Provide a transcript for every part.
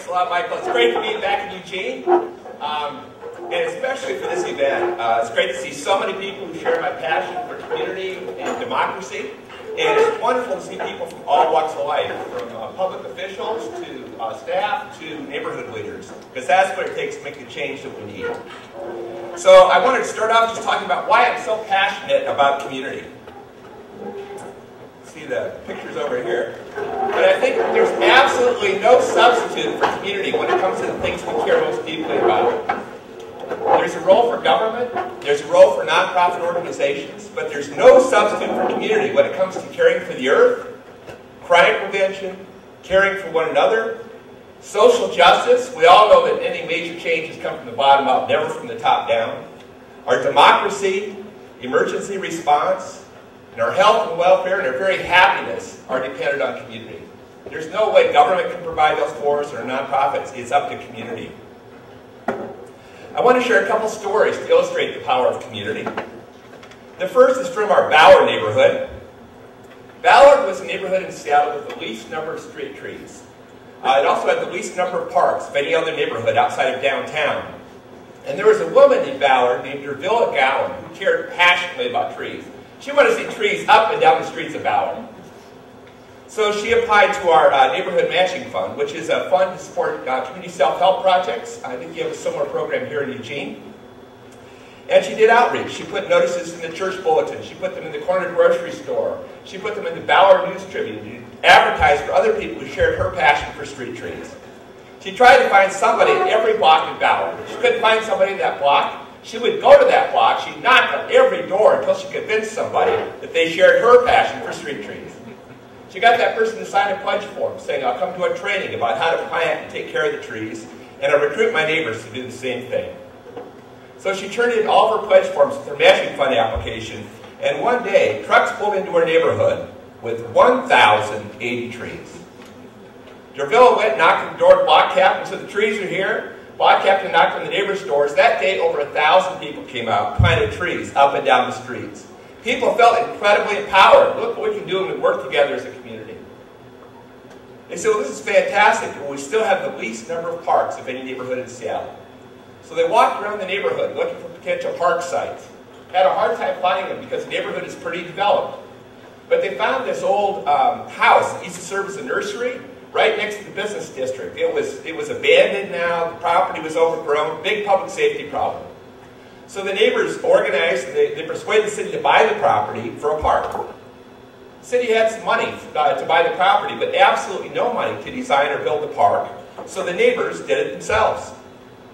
a lot, Michael. It's great to be back in Eugene, and especially for this event. It's great to see so many people who share my passion for community and democracy. And it's wonderful to see people from all walks of life, from public officials to staff to neighborhood leaders, because that's what it takes to make the change that we need. So I wanted to start off just talking about why I'm so passionate about community. See the pictures over here. But I think there's absolutely no substitute for community when it comes to the things we care most deeply about. There's a role for government, there's a role for nonprofit organizations, but there's no substitute for community when it comes to caring for the earth, crime prevention, caring for one another, social justice. We all know that any major changes come from the bottom up, never from the top down. Our democracy, emergency response, and our health and welfare and our very happiness are dependent on community. There's no way government can provide those for us or nonprofits. It's up to community. I want to share a couple stories to illustrate the power of community. The first is from our Ballard neighborhood. Ballard was a neighborhood in Seattle with the least number of street trees. It also had the least number of parks of any other neighborhood outside of downtown. And there was a woman in Ballard named Dervilla Gowan who cared passionately about trees. She wanted to see trees up and down the streets of Ballard. So she applied to our Neighborhood Matching Fund, which is a fund to support community self-help projects. I think you have a similar program here in Eugene. And she did outreach. She put notices in the church bulletin. She put them in the corner grocery store. She put them in the Ballard News Tribune to advertise for other people who shared her passion for street trees. She tried to find somebody in every block in Ballard. If she couldn't find somebody in that block, she would go to that block. She'd knock on every door until she convinced somebody that they shared her passion for street trees. She got that person to sign a pledge form saying, I'll come to a training about how to plant and take care of the trees, and I'll recruit my neighbors to do the same thing. So she turned in all of her pledge forms with her matching fund application, and one day, trucks pulled into her neighborhood with 1,080 trees. Dervilla went, knocked on the door of block captain, said, the trees are here. Block captain knocked on the neighbor's doors. That day, over 1,000 people came out, planted trees up and down the streets. People felt incredibly empowered. Look what we can do when we work together as a community. They said, well, this is fantastic, but we still have the least number of parks of any neighborhood in Seattle. So they walked around the neighborhood looking for potential park sites. Had a hard time finding them because the neighborhood is pretty developed. But they found this old house that used to serve as a nursery right next to the business district. It was abandoned now. The property was overgrown. Big public safety problem. So the neighbors organized, they persuaded the city to buy the property for a park. The city had some money to buy the property, but absolutely no money to design or build the park. So the neighbors did it themselves.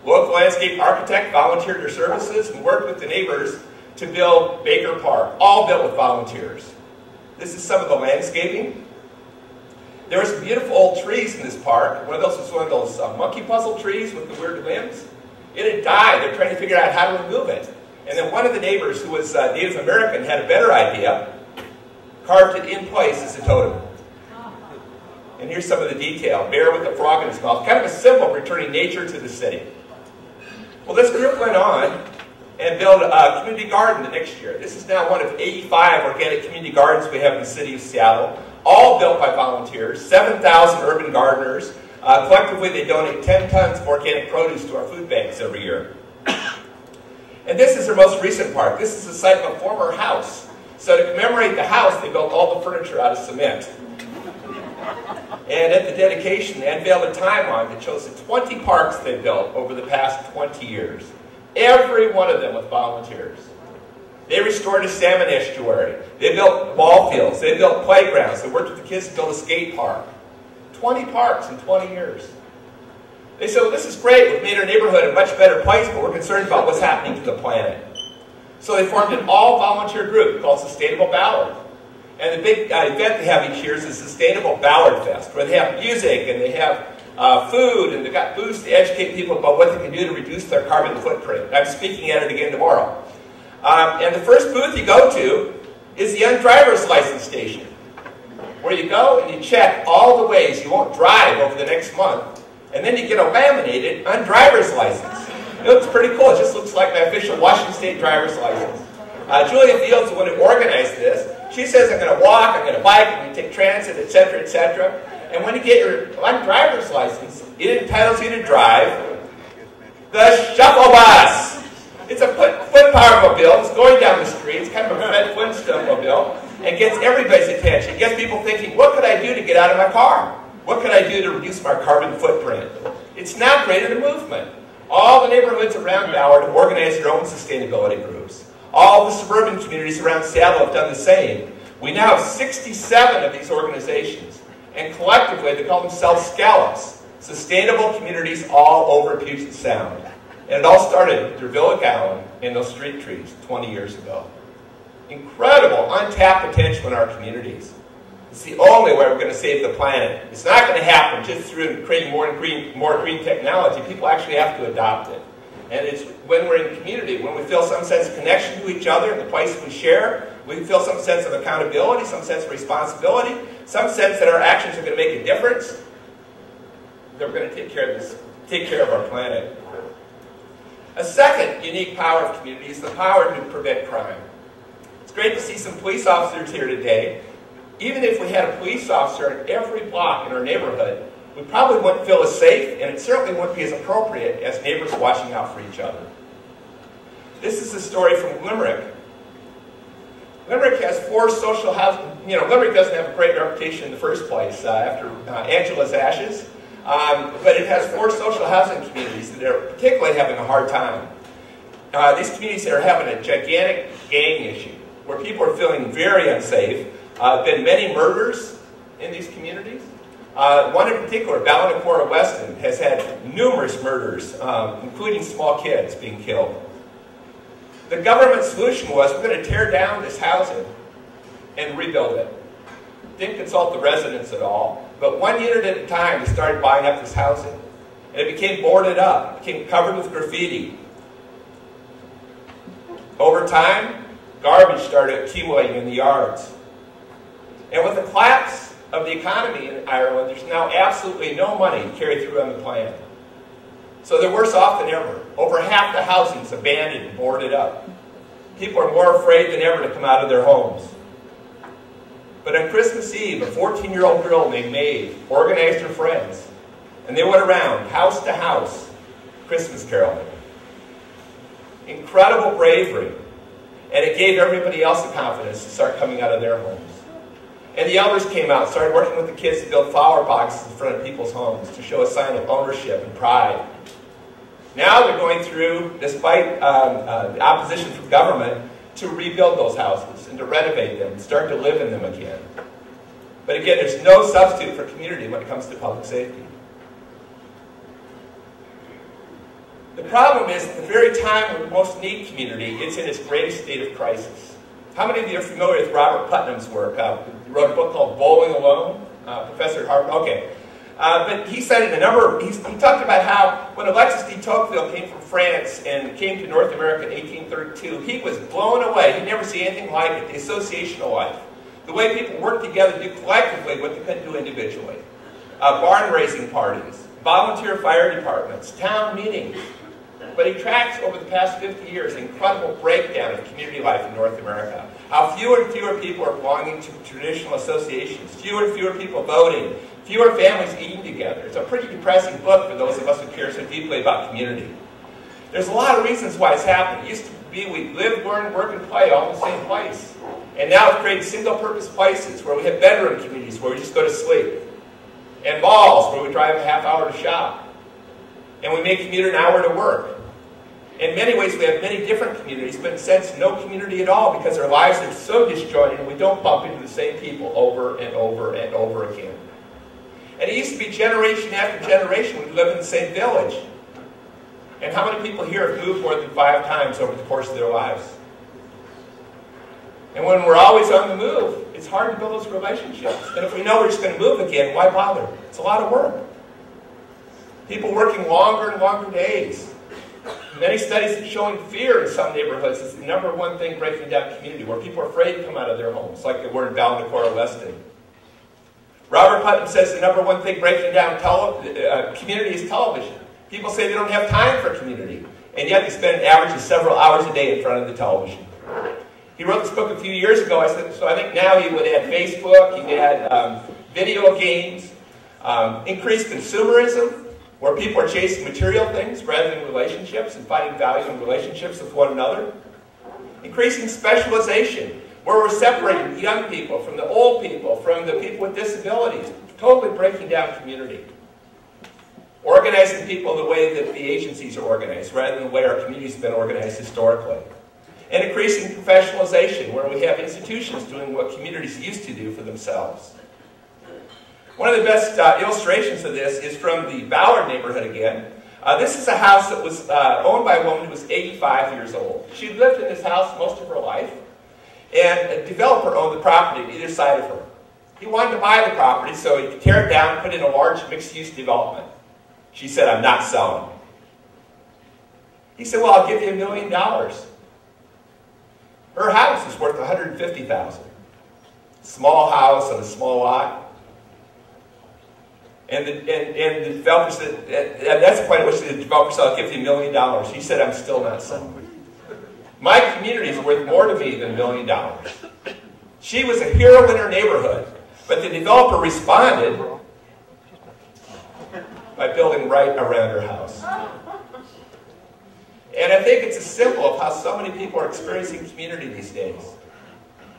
Local landscape architect volunteered their services and worked with the neighbors to build Baker Park, all built with volunteers. This is some of the landscaping. There were some beautiful old trees in this park. One of those was one of those monkey puzzle trees with the weird limbs. It had died. They're trying to figure out how to remove it. And then one of the neighbors, who was Native American, had a better idea, carved it in place as a totem. And here's some of the detail. Bear with the frog in his mouth. Kind of a symbol of returning nature to the city. Well, this group went on and built a community garden the next year. This is now one of 85 organic community gardens we have in the city of Seattle, all built by volunteers, 7,000 urban gardeners. Collectively, they donate 10 tons of organic produce to our food banks every year. And this is their most recent park. This is the site of a former house. So to commemorate the house, they built all the furniture out of cement. And at the dedication, they unveiled a timeline that shows the 20 parks they built over the past 20 years. Every one of them with volunteers. They restored a salmon estuary. They built ball fields. They built playgrounds. They worked with the kids to build a skate park. 20 parks in 20 years. They said, well, this is great. We've made our neighborhood a much better place, but we're concerned about what's happening to the planet. So they formed an all-volunteer group called Sustainable Ballard. And the big event they have each year is the Sustainable Ballard Fest, where they have music and they have food, and they've got booths to educate people about what they can do to reduce their carbon footprint. I'm speaking at it again tomorrow. And the first booth you go to is the undriver's license station, where you go and you check all the ways you won't drive over the next month, and then you get a laminated undriver's license. It looks pretty cool. It just looks like my official Washington State driver's license. Julia Fields, the one who organized this, she says, I'm going to walk, I'm going to bike, I'm going to take transit, etc., etc. And when you get your driver's license, it entitles you to drive the shuttle bus. It's a foot power mobile. It's going down the street. It's kind of a Fred Flintstone mobile. And gets everybody's attention. It gets people thinking, what could I do to get out of my car? What could I do to reduce my carbon footprint? It's now created a movement. All the neighborhoods around Ballard have organized their own sustainability groups. All the suburban communities around Seattle have done the same. We now have 67 of these organizations. And collectively, they call themselves SCALLOPs, Sustainable Communities All Over Puget Sound. And it all started through Villa Gowan and those street trees 20 years ago. Incredible, untapped potential in our communities. It's the only way we're going to save the planet. It's not going to happen just through creating more green technology. People actually have to adopt it. And it's when we're in community, when we feel some sense of connection to each other and the places we share, we feel some sense of accountability, some sense of responsibility, some sense that our actions are going to make a difference, that we're going to take care of our planet. A second unique power of community is the power to prevent crime. It's great to see some police officers here today. Even if we had a police officer in every block in our neighborhood, we probably wouldn't feel as safe, and it certainly wouldn't be as appropriate as neighbors watching out for each other. This is a story from Limerick. Limerick has 4 social housing. Limerick doesn't have a great reputation in the first place after Angela's ashes, but it has 4 social housing communities that are particularly having a hard time. These communities are having a gigantic gang issue where people are feeling very unsafe. Been many murders in these communities. One in particular, Ballinacora Weston, has had numerous murders, including small kids being killed. The government solution was, we're going to tear down this housing and rebuild it. Didn't consult the residents at all, but one unit at a time, they started buying up this housing. And it became boarded up, it became covered with graffiti. Over time, garbage started accumulating in the yards. And with the collapse of the economy in Ireland, there's now absolutely no money to carry through on the plan. So they're worse off than ever. Over half the housing is abandoned and boarded up. People are more afraid than ever to come out of their homes. But on Christmas Eve, a 14-year-old girl named Maeve organized her friends, and they went around house to house, Christmas caroling. Incredible bravery. And it gave everybody else the confidence to start coming out of their homes. And the elders came out and started working with the kids to build flower boxes in front of people's homes to show a sign of ownership and pride. Now they're going through, despite the opposition from government, to rebuild those houses and to renovate them and start to live in them again. But again, there's no substitute for community when it comes to public safety. The problem is, at the very time when we most need community, it's in its greatest state of crisis. How many of you are familiar with Robert Putnam's work? He wrote a book called Bowling Alone, professor at Harvard. Okay. But he cited a number, he talked about how when Alexis de Tocqueville came from France and came to North America in 1832, he was blown away. He'd never seen anything like it, the associational life. The way people work together to do collectively what they couldn't do individually. Barn raising parties, volunteer fire departments, town meetings. But he tracks over the past 50 years an incredible breakdown of community life in North America. How fewer and fewer people are belonging to traditional associations, fewer and fewer people voting, fewer families eating together. It's a pretty depressing book for those of us who care so deeply about community. There's a lot of reasons why it's happened. It used to be we live, learn, work, and play all in the same place. And now we've created single-purpose places where we have bedroom communities where we just go to sleep. And malls where we drive a half hour to shop. And we make commute an hour to work. In many ways, we have many different communities, but in a sense, no community at all because our lives are so disjointed and we don't bump into the same people over and over and over again. And it used to be generation after generation we live in the same village. And how many people here have moved more than 5 times over the course of their lives? And when we're always on the move, it's hard to build those relationships. And if we know we're just going to move again, why bother? It's a lot of work. People working longer and longer days. Many studies are showing fear in some neighborhoods is the #1 thing breaking down community, where people are afraid to come out of their homes, like they were in Ballinacora Weston. Robert Putnam says the #1 thing breaking down community is television. People say they don't have time for community, and yet they spend an average of several hours a day in front of the television. He wrote this book a few years ago. So I think now he would add Facebook, he would add video games. Increased consumerism, where people are chasing material things rather than relationships and finding value in relationships with one another. Increasing specialization, where we're separating young people from the old people, from the people with disabilities, totally breaking down community. Organizing people the way that the agencies are organized, rather than the way our communities have been organized historically. And increasing professionalization, where we have institutions doing what communities used to do for themselves. One of the best illustrations of this is from the Ballard neighborhood again. This is a house that was owned by a woman who was 85 years old. She lived in this house most of her life, and a developer owned the property on either side of her. He wanted to buy the property so he could tear it down and put in a large mixed-use development. She said, "I'm not selling." He said, "Well, I'll give you $1 million. Her house is worth $150,000. Small house on a small lot. And the developer said, that's the point at which the developer said, "I'll give you $1 million. He said, "I'm still not selling. My community is worth more to me than $1 million. She was a hero in her neighborhood, but the developer responded by building right around her house. And I think it's a symbol of how so many people are experiencing community these days,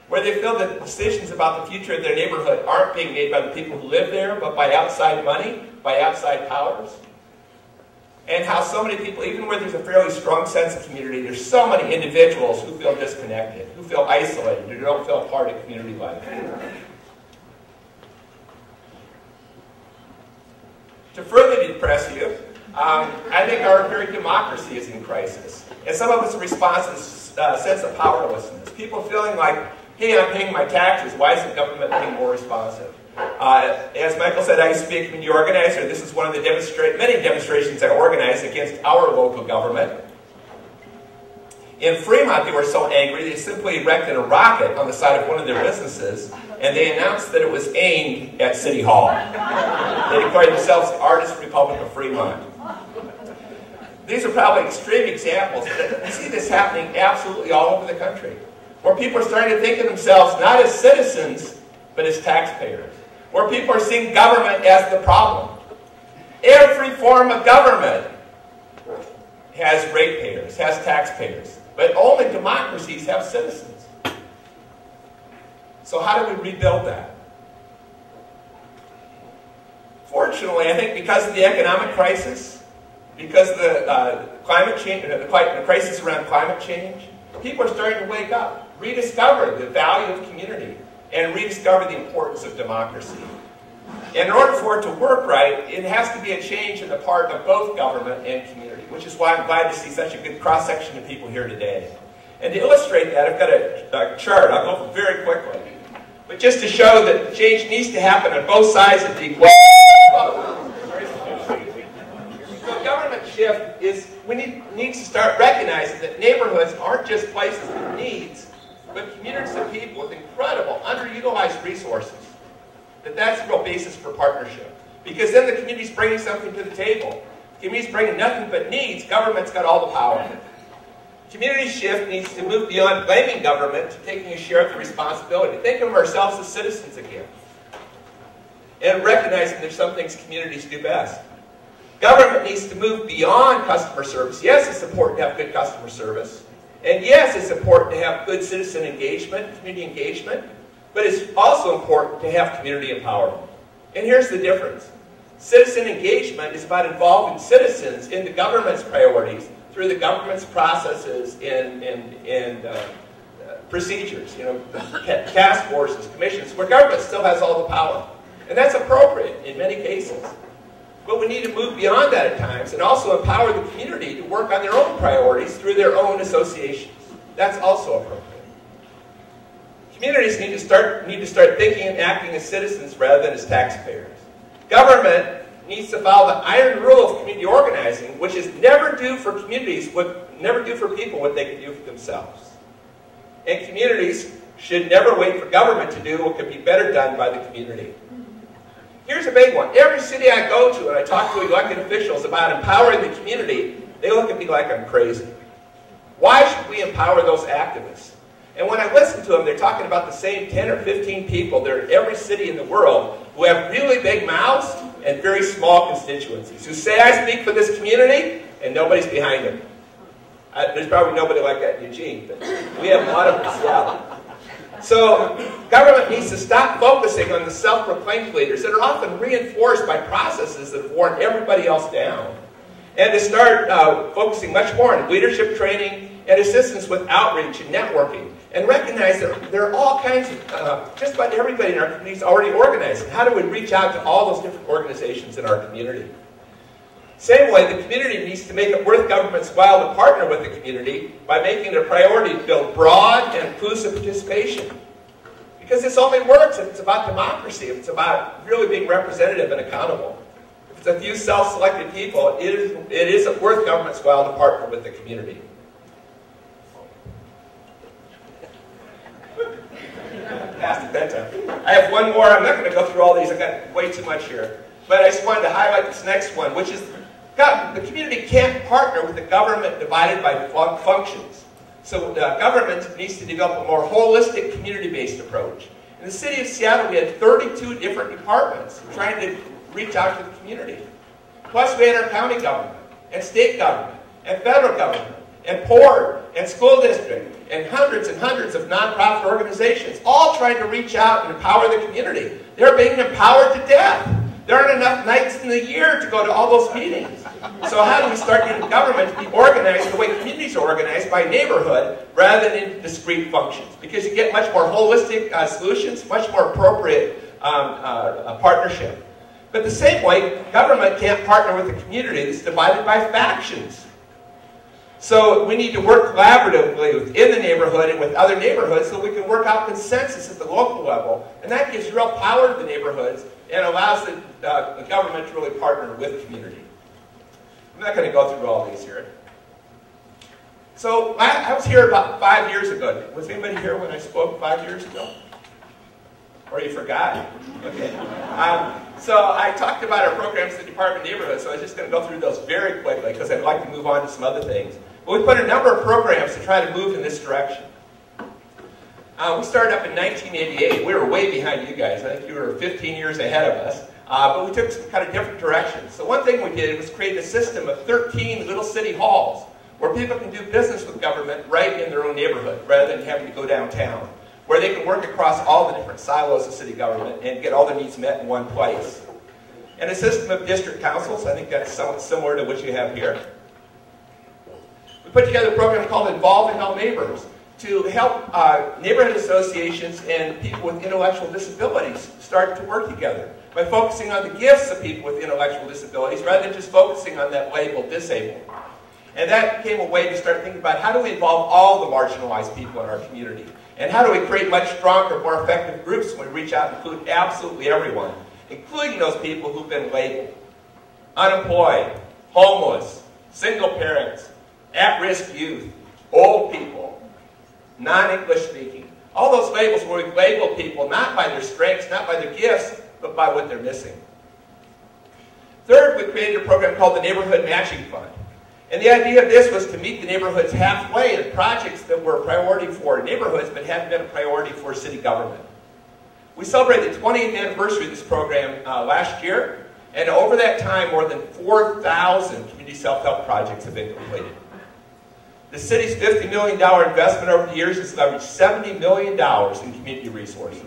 where they feel that decisions about the future of their neighborhood aren't being made by the people who live there, but by outside money, by outside powers. And how so many people, even where there's a fairly strong sense of community, there's so many individuals who feel disconnected, who feel isolated, who don't feel part of community life. To further depress you, I think our very democracy is in crisis. And some of it's a response to this sense of powerlessness. People feeling like, hey, I'm paying my taxes, why isn't government being more responsive? As Michael said, I used to be a community organizer. This is one of the many demonstrations I organized against our local government. In Fremont, they were so angry, they simply erected a rocket on the side of one of their businesses, and they announced that it was aimed at City Hall. They declared themselves the Artist Republic of Fremont. These are probably extreme examples, but you see this happening absolutely all over the country, where people are starting to think of themselves not as citizens, but as taxpayers, where people are seeing government as the problem. Every form of government has ratepayers, has taxpayers, but only democracies have citizens. So how do we rebuild that? Fortunately, I think because of the economic crisis, because of the climate change, the crisis around climate change, people are starting to wake up, rediscover the value of community, and rediscover the importance of democracy. And in order for it to work right, it has to be a change on the part of both government and community, which is why I'm glad to see such a good cross-section of people here today. And to illustrate that, I've got a chart. I'll go very quickly. But just to show that change needs to happen on both sides of the equation. So government shift is, we need to start recognizing that neighborhoods aren't just places with needs, but communities of people with incredible, underutilized resources. That's the real basis for partnership. Because then the community's bringing something to the table. The community's bringing nothing but needs. Government's got all the power. Community shift needs to move beyond blaming government to taking a share of the responsibility. Think of ourselves as citizens again. And recognizing there's some things communities do best. Government needs to move beyond customer service. Yes, it's important to have good customer service. And yes, it's important to have good citizen engagement, community engagement. But it's also important to have community empowerment. And here's the difference. Citizen engagement is about involving citizens in the government's priorities through the government's processes and procedures, task forces, commissions, where government still has all the power. And that's appropriate in many cases. But we need to move beyond that at times and also empower the community to work on their own priorities through their own associations. That's also appropriate. Communities need to start thinking and acting as citizens rather than as taxpayers. Government needs to follow the iron rule of community organizing, which is never do for people what they can do for themselves. And communities should never wait for government to do what could be better done by the community. Here's a big one. Every city I go to and I talk to elected officials about empowering the community, they look at me like I'm crazy. Why should we empower those activists? And when I listen to them, they're talking about the same 10 or 15 people. They're in every city in the world who have really big mouths and very small constituencies who say, I speak for this community, and nobody's behind them. There's probably nobody like that in Eugene, but we have a lot of them in Seattle. So government needs to stop focusing on the self-proclaimed leaders that are often reinforced by processes that have worn everybody else down, and to start focusing much more on leadership training and assistance with outreach and networking, and recognize that there are all kinds of, just about everybody in our community is already organized. And how do we reach out to all those different organizations in our community? Same way, the community needs to make it worth government's while to partner with the community by making it a priority to build broad and inclusive participation. Because this only works if it's about democracy, if it's about really being representative and accountable. If it's a few self-selected people, it isn't worth government's while to partner with the community. Past bedtime. I have one more. I'm not going to go through all these. I've got way too much here. But I just wanted to highlight this next one, which is the community can't partner with the government divided by functions. So government needs to develop a more holistic, community-based approach. In the city of Seattle, we had 32 different departments trying to reach out to the community. Plus, we had our county government, and state government, and federal government, and port, and school district, and hundreds of nonprofit organizations, all trying to reach out and empower the community. They're being empowered to death. There aren't enough nights in the year to go to all those meetings. So how do we start getting government to be organized the way communities are organized, by neighborhood, rather than in discrete functions? Because you get much more holistic solutions, much more appropriate partnership. But the same way, government can't partner with a community that's divided by factions. So we need to work collaboratively within the neighborhood and with other neighborhoods so we can work out consensus at the local level. And that gives real power to the neighborhoods and allows the government to really partner with the community. I'm not going to go through all these here. So I was here about 5 years ago. Was anybody here when I spoke 5 years ago? Or you forgot? Okay. So I talked about our programs in the Department of Neighborhood, so I was just going to go through those very quickly because I'd like to move on to some other things. But we put a number of programs to try to move in this direction. We started up in 1988. We were way behind you guys. I think you were 15 years ahead of us. But we took some kind of different directions. So one thing we did was create a system of 13 little city halls where people can do business with government right in their own neighborhood rather than having to go downtown, where they can work across all the different silos of city government and get all their needs met in one place. And a system of district councils. I think that's somewhat similar to what you have here. We put together a program called Involving All Neighbors to help neighborhood associations and people with intellectual disabilities start to work together by focusing on the gifts of people with intellectual disabilities rather than just focusing on that label disabled. And that became a way to start thinking about how do we involve all the marginalized people in our community, and how do we create much stronger, more effective groups when we reach out and include absolutely everyone, including those people who've been labeled unemployed, homeless, single parents, at-risk youth, old people, non-English speaking. All those labels where we label people not by their strengths, not by their gifts, but by what they're missing. Third, we created a program called the Neighborhood Matching Fund. And the idea of this was to meet the neighborhoods halfway in projects that were a priority for neighborhoods but hadn't been a priority for city government. We celebrated the 20th anniversary of this program last year, and over that time more than 4,000 community self-help projects have been completed. The city's $50 million investment over the years has leveraged $70 million in community resources.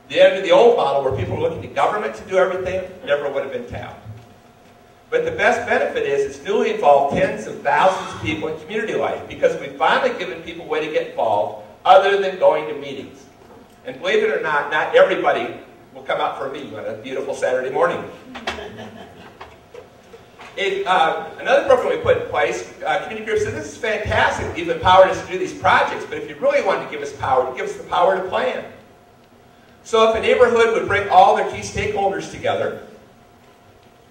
The end of the old model where people were looking to government to do everything never would have been tapped. But the best benefit is it's newly involved tens of thousands of people in community life because we've finally given people a way to get involved other than going to meetings. And believe it or not everybody will come out for a meeting on a beautiful Saturday morning. Another program we put in place, community groups said, this is fantastic, you've empowered us to do these projects, but if you really wanted to give us power, give us the power to plan. So if a neighborhood would bring all their key stakeholders together,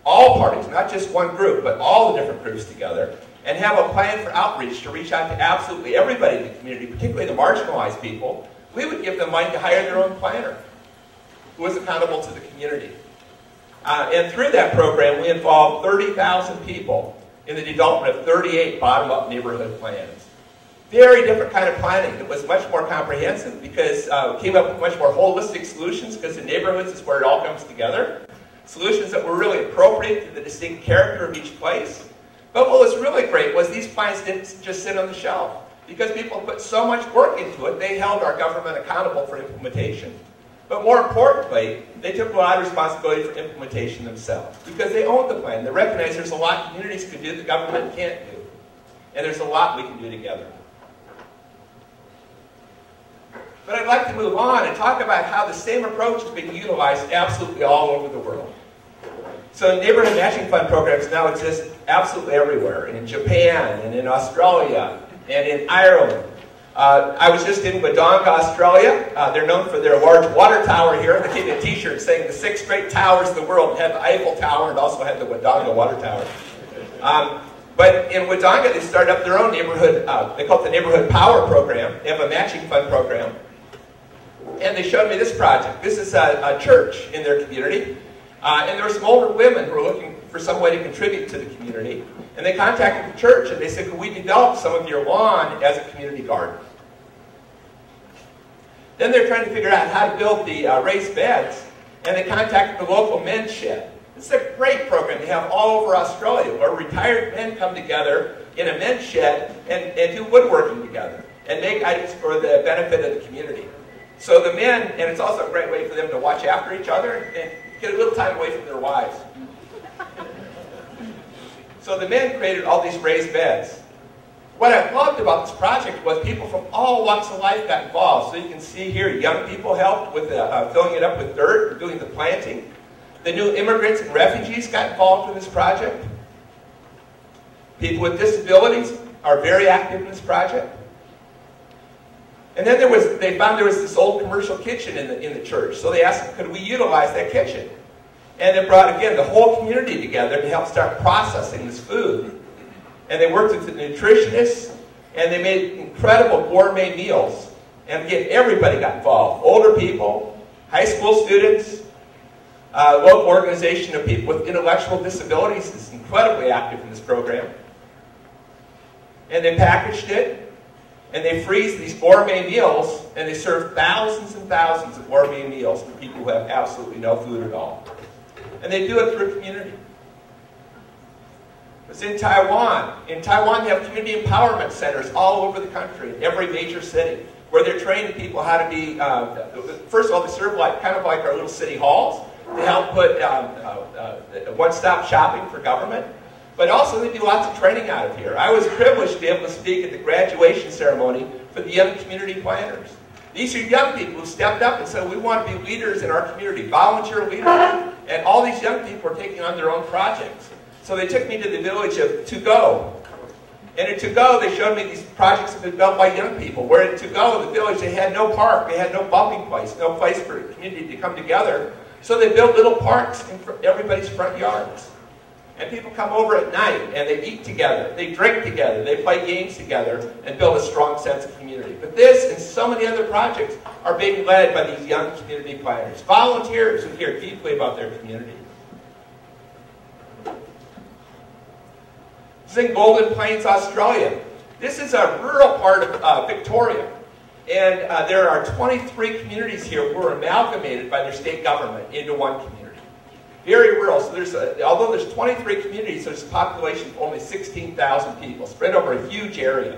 all parties, not just one group, but all the different groups together, and have a plan for outreach to reach out to absolutely everybody in the community, particularly the marginalized people, we would give them money to hire their own planner who was accountable to the community. And through that program, we involved 30,000 people in the development of 38 bottom-up neighborhood plans. Very different kind of planning. It was much more comprehensive because it came up with much more holistic solutions because the neighborhoods is where it all comes together. solutions that were really appropriate to the distinct character of each place. But what was really great was these plans didn't just sit on the shelf. Because people put so much work into it, they held our government accountable for implementation. But more importantly, they took a lot of responsibility for implementation themselves. Because they owned the plan. They recognized there's a lot communities can do that government can't do. And there's a lot we can do together. But I'd like to move on and talk about how the same approach is being utilized absolutely all over the world. So neighborhood matching fund programs now exist absolutely everywhere. In Japan, and in Australia, and in Ireland. I was just in Wodonga, Australia. They're known for their large water tower here. They gave me a t-shirt saying the 6 great towers of the world. It had the Eiffel Tower and also had the Wodonga water tower. But in Wodonga, they started up their own neighborhood, they call it the Neighborhood Power Program. They have a matching fund program. And they showed me this project. This is a church in their community. And there were some older women who were looking for some way to contribute to the community. And they contacted the church and they said, could we develop some of your lawn as a community garden? Then they're trying to figure out how to build the raised beds. And they contacted the local men's shed. It's a great program they have all over Australia, where retired men come together in a men's shed and do woodworking together and make items for the benefit of the community. So the men, and it's also a great way for them to watch after each other and get a little time away from their wives. So the men created all these raised beds. What I loved about this project was people from all walks of life got involved. So you can see here, young people helped with filling it up with dirt, doing the planting. The new immigrants and refugees got involved in this project. People with disabilities are very active in this project. And then they found there was this old commercial kitchen in the church. So they asked them, could we utilize that kitchen? And they brought, again, the whole community together to help start processing this food. And they worked with the nutritionists, and they made incredible gourmet meals. And again, everybody got involved. Older people, high school students, local organization of people with intellectual disabilities is incredibly active in this program. And they packaged it, and they freeze these gourmet meals, and they serve thousands and thousands of gourmet meals to people who have absolutely no food at all. And they do it through community. It's in Taiwan. In Taiwan, they have community empowerment centers all over the country, in every major city, where they're training people how to be, first of all, they serve kind of like our little city halls. They help put one-stop shopping for government. But also they do lots of training out of here. I was privileged to be able to speak at the graduation ceremony for the young community planners. These are young people who stepped up and said, we want to be leaders in our community, volunteer leaders. And all these young people are taking on their own projects. So they took me to the village of To-Go. And at To-Go, they showed me these projects have been built by young people. Where at To-Go, the village, they had no park, they had no bumping place, no place for the community to come together. So they built little parks in everybody's front yards. And people come over at night and they eat together, they drink together, they play games together, and build a strong sense of community. But this and so many other projects are being led by these young community planners, volunteers who care deeply about their community. This is in Golden Plains, Australia. This is a rural part of Victoria. And there are 23 communities here who are amalgamated by their state government into one community. Very rural. So although there's 23 communities, there's a population of only 16,000 people, spread over a huge area.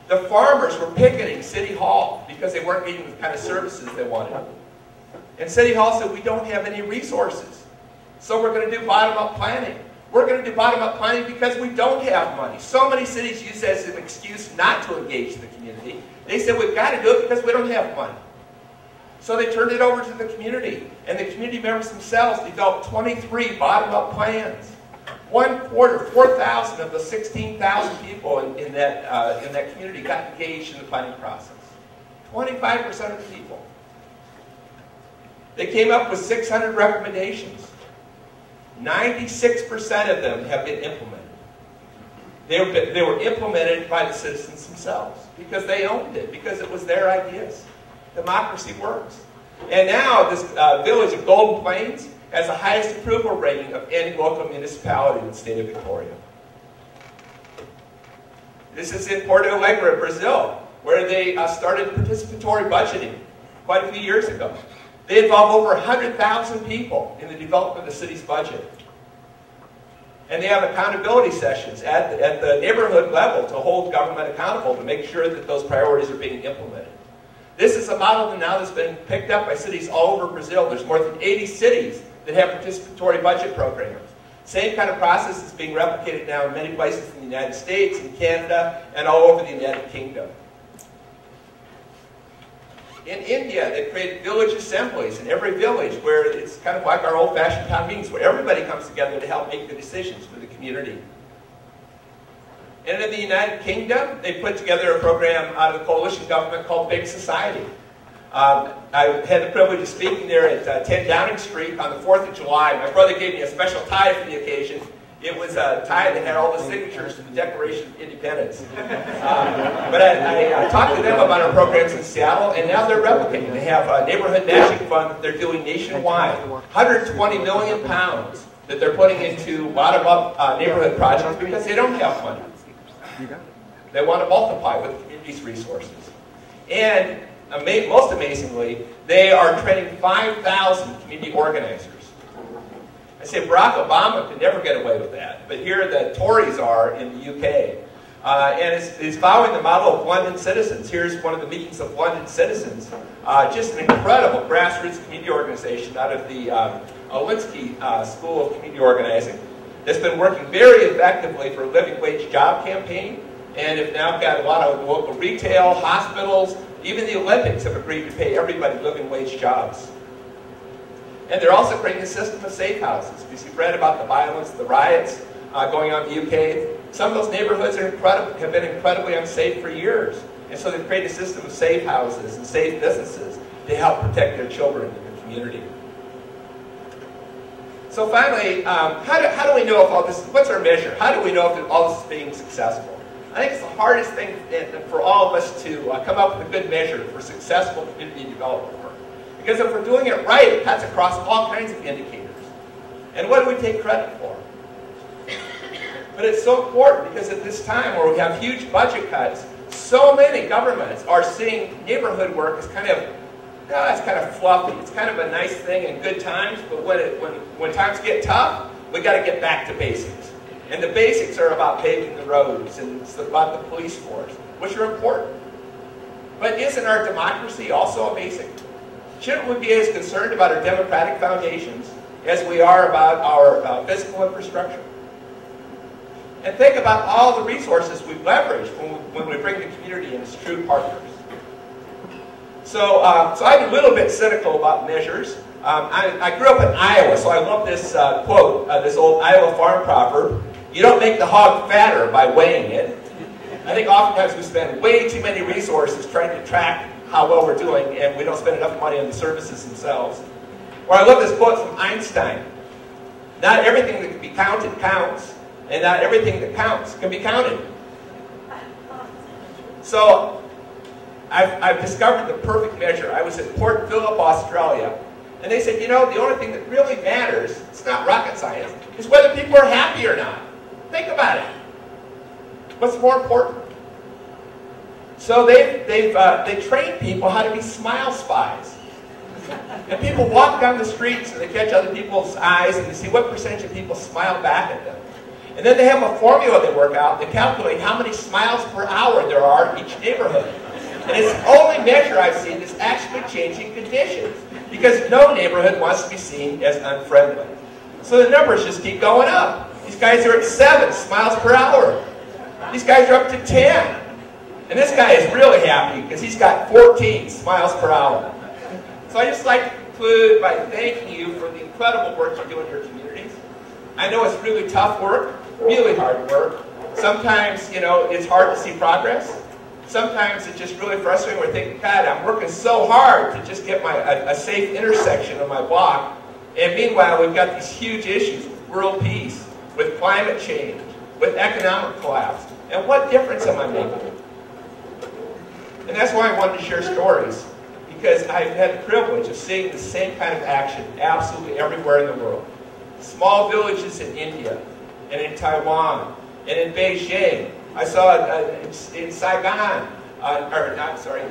The farmers were picketing City Hall because they weren't getting the kind of services they wanted. And City Hall said, we don't have any resources. So we're going to do bottom-up planning. We're going to do bottom-up planning because we don't have money. So many cities use that as an excuse not to engage the community. They said, we've got to do it because we don't have money. So they turned it over to the community, and the community members themselves developed 23 bottom-up plans. 1/4, 4,000 of the 16,000 people in that community got engaged in the planning process. 25% of the people. They came up with 600 recommendations. 96% of them have been implemented. They were implemented by the citizens themselves because they owned it, because it was their ideas. Democracy works. And now this village of Golden Plains has the highest approval rating of any local municipality in the state of Victoria. This is in Porto Alegre, Brazil, where they started participatory budgeting quite a few years ago. They involve over 100,000 people in the development of the city's budget. And they have accountability sessions at the neighborhood level to hold government accountable to make sure that those priorities are being implemented. This is a model now that's been picked up by cities all over Brazil. There's more than 80 cities that have participatory budget programs. Same kind of process is being replicated now in many places in the United States, in Canada, and all over the United Kingdom. In India, they've created village assemblies in every village where it's kind of like our old-fashioned town meetings where everybody comes together to help make the decisions for the community. And in the United Kingdom, they put together a program out of the coalition government called Big Society. I had the privilege of speaking there at 10 Downing Street on the 4th of July. My brother gave me a special tie for the occasion. It was a tie that had all the signatures to the Declaration of Independence. But I talked to them about our programs in Seattle, and now they're replicating. They have a neighborhood matching fund that they're doing nationwide. 120 million pounds that they're putting into bottom-up neighborhood projects because they don't have money. They want to multiply with the community's resources. And most amazingly, they are training 5,000 community organizers. I say Barack Obama could never get away with that, but here the Tories are in the UK. And it's following the model of London Citizens. Here's one of the meetings of London Citizens. Just an incredible grassroots community organization out of the Olinsky School of Community Organizing that's been working very effectively for a living wage job campaign, and have now got a lot of local retail, hospitals, even the Olympics have agreed to pay everybody living wage jobs. And they're also creating a system of safe houses. Because you've read about the violence, the riots going on in the UK. Some of those neighborhoods are have been incredibly unsafe for years. And so they've created a system of safe houses and safe businesses to help protect their children in the community. So finally, how do we know if all this, what's our measure? How do we know if all this is being successful? I think it's the hardest thing for all of us to come up with a good measure for successful community development work. Because if we're doing it right, it cuts across all kinds of indicators. And what do we take credit for? But it's so important because at this time where we have huge budget cuts, so many governments are seeing neighborhood work as kind of, it's kind of fluffy. It's kind of a nice thing in good times, but when times get tough, we got to get back to basics. And the basics are about paving the roads and it's about the police force, which are important. But isn't our democracy also a basic? Shouldn't we be as concerned about our democratic foundations as we are about our physical infrastructure? And think about all the resources we've leveraged when we bring the community in as true partners. So I'm a little bit cynical about measures. I grew up in Iowa, so I love this quote, this old Iowa farm proverb. You don't make the hog fatter by weighing it. I think oftentimes we spend way too many resources trying to track how well we're doing, and we don't spend enough money on the services themselves. Or I love this quote from Einstein. Not everything that can be counted counts, and not everything that counts can be counted. So I've discovered the perfect measure. I was at Port Phillip, Australia, and they said, you know, the only thing that really matters, it's not rocket science, is whether people are happy or not. Think about it. What's more important? So they train people how to be smile spies. And people walk down the streets and they catch other people's eyes and they see what percentage of people smile back at them. And then they have a formula they work out. They calculate how many smiles per hour there are in each neighborhood. And it's the only measure I've seen that's actually changing conditions. Because no neighborhood wants to be seen as unfriendly. So the numbers just keep going up. These guys are at 7 smiles per hour. These guys are up to 10. And this guy is really happy because he's got 14 smiles per hour. So I just like to conclude by thanking you for the incredible work you do in your communities. I know it's really tough work, really hard work. Sometimes, you know, it's hard to see progress. Sometimes it's just really frustrating. We're thinking, God, I'm working so hard to just get a safe intersection on my block. And meanwhile, we've got these huge issues with world peace, with climate change, with economic collapse. And what difference am I making? And that's why I wanted to share stories. Because I've had the privilege of seeing the same kind of action absolutely everywhere in the world. Small villages in India, and in Taiwan, and in Beijing. I saw in Saigon,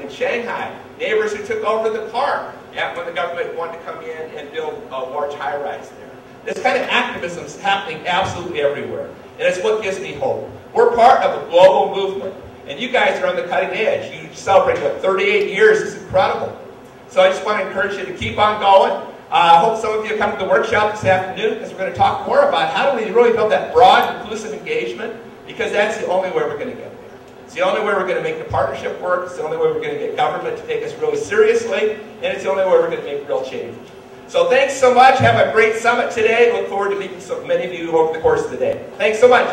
in Shanghai, neighbors who took over the park when the government wanted to come in and build a large high-rise there. This kind of activism is happening absolutely everywhere, and it's what gives me hope. We're part of a global movement, and you guys are on the cutting edge. You celebrated, what, 38 years? It's incredible. So I just want to encourage you to keep on going. I hope some of you come to the workshop this afternoon, because we're going to talk more about how do we really build that broad, inclusive engagement, because that's the only way we're going to get there. It's the only way we're going to make the partnership work. It's the only way we're going to get government to take us really seriously, and it's the only way we're going to make real change. So thanks so much. Have a great summit today. Look forward to meeting so many of you over the course of the day. Thanks so much.